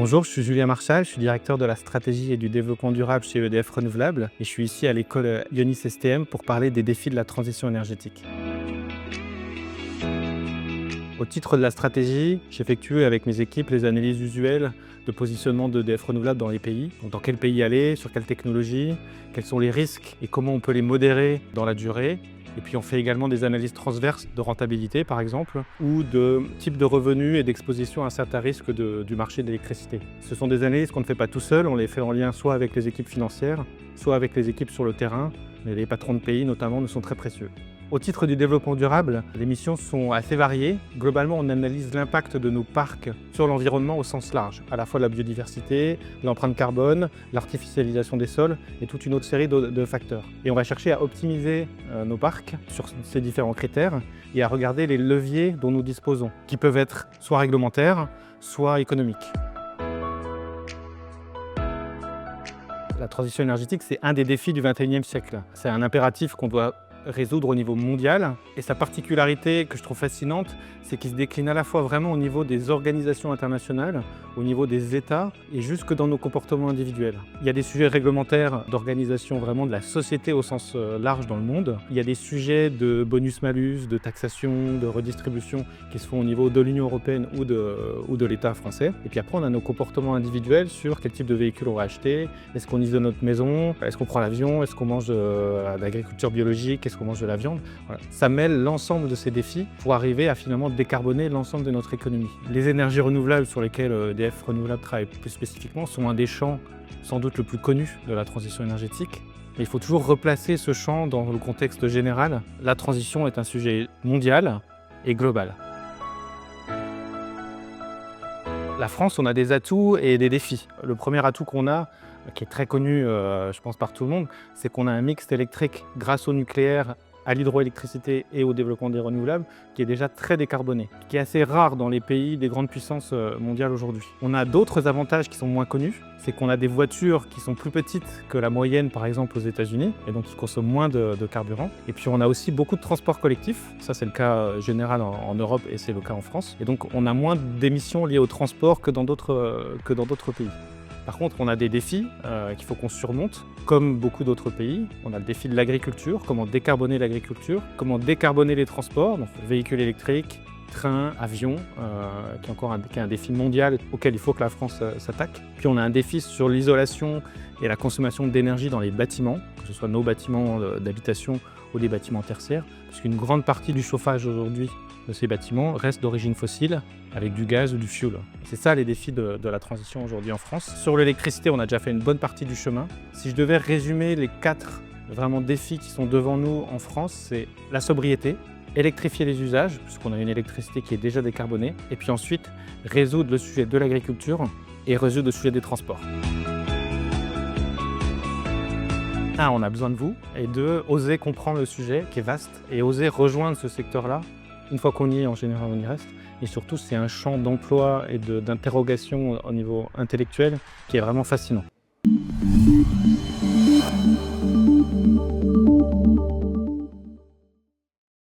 Bonjour, je suis Julien Marchal, je suis directeur de la stratégie et du développement durable chez EDF Renouvelables et je suis ici à l'école Ionis STM pour parler des défis de la transition énergétique. Au titre de la stratégie, j'effectue avec mes équipes les analyses usuelles de positionnement d'EDF Renouvelables dans les pays. Donc dans quel pays aller, sur quelle technologie, quels sont les risques et comment on peut les modérer dans la durée. Et puis on fait également des analyses transverses de rentabilité par exemple, ou de type de revenus et d'exposition à certains risques du marché de l'électricité. Ce sont des analyses qu'on ne fait pas tout seul, on les fait en lien soit avec les équipes financières, soit avec les équipes sur le terrain, mais les patrons de pays notamment nous sont très précieux. Au titre du développement durable, les missions sont assez variées. Globalement, on analyse l'impact de nos parcs sur l'environnement au sens large, à la fois la biodiversité, l'empreinte carbone, l'artificialisation des sols et toute une autre série de facteurs. Et on va chercher à optimiser nos parcs sur ces différents critères et à regarder les leviers dont nous disposons, qui peuvent être soit réglementaires, soit économiques. La transition énergétique, c'est un des défis du XXIe siècle. C'est un impératif qu'on doit résoudre au niveau mondial. Et sa particularité que je trouve fascinante, c'est qu'il se décline à la fois vraiment au niveau des organisations internationales, au niveau des États et jusque dans nos comportements individuels. Il y a des sujets réglementaires d'organisation vraiment de la société au sens large dans le monde. Il y a des sujets de bonus-malus, de taxation, de redistribution qui se font au niveau de l'Union européenne ou de l'État français. Et puis après, on a nos comportements individuels sur quel type de véhicule on va acheter, est-ce qu'on isole notre maison, est-ce qu'on prend l'avion, est-ce qu'on mange de l'agriculture biologique, est-ce qu'on mange de la viande. Voilà. Ça mêle l'ensemble de ces défis pour arriver à finalement décarboner l'ensemble de notre économie. Les énergies renouvelables sur lesquelles EDF Renouvelables travaille plus spécifiquement sont un des champs sans doute le plus connu de la transition énergétique. Mais il faut toujours replacer ce champ dans le contexte général. La transition est un sujet mondial et global. La France, on a des atouts et des défis. Le premier atout qu'on a, qui est très connu, je pense, par tout le monde, c'est qu'on a un mix électrique grâce au nucléaire, à l'hydroélectricité et au développement des renouvelables, qui est déjà très décarboné, qui est assez rare dans les pays des grandes puissances mondiales aujourd'hui. On a d'autres avantages qui sont moins connus, c'est qu'on a des voitures qui sont plus petites que la moyenne, par exemple aux États-Unis, et donc qui consomment moins de carburant. Et puis on a aussi beaucoup de transports collectifs, ça c'est le cas général en Europe et c'est le cas en France. Et donc on a moins d'émissions liées au transport que dans d'autres pays. Par contre, on a des défis qu'il faut qu'on surmonte, comme beaucoup d'autres pays. On a le défi de l'agriculture, comment décarboner l'agriculture, comment décarboner les transports, donc véhicules électriques, trains, avions, qui est un défi mondial auquel il faut que la France s'attaque. Puis on a un défi sur l'isolation et la consommation d'énergie dans les bâtiments, que ce soit nos bâtiments d'habitation ou des bâtiments tertiaires, puisqu'une grande partie du chauffage aujourd'hui de ces bâtiments reste d'origine fossile, avec du gaz ou du fioul. C'est ça les défis de la transition aujourd'hui en France. Sur l'électricité, on a déjà fait une bonne partie du chemin. Si je devais résumer les 4 vraiment défis qui sont devant nous en France, c'est la sobriété, électrifier les usages, puisqu'on a une électricité qui est déjà décarbonée, et puis ensuite résoudre le sujet de l'agriculture et résoudre le sujet des transports. 1, on a besoin de vous, et 2, oser comprendre le sujet qui est vaste et oser rejoindre ce secteur-là. Une fois qu'on y est, en général, on y reste. Et surtout, c'est un champ d'emploi et d'interrogation au niveau intellectuel qui est vraiment fascinant.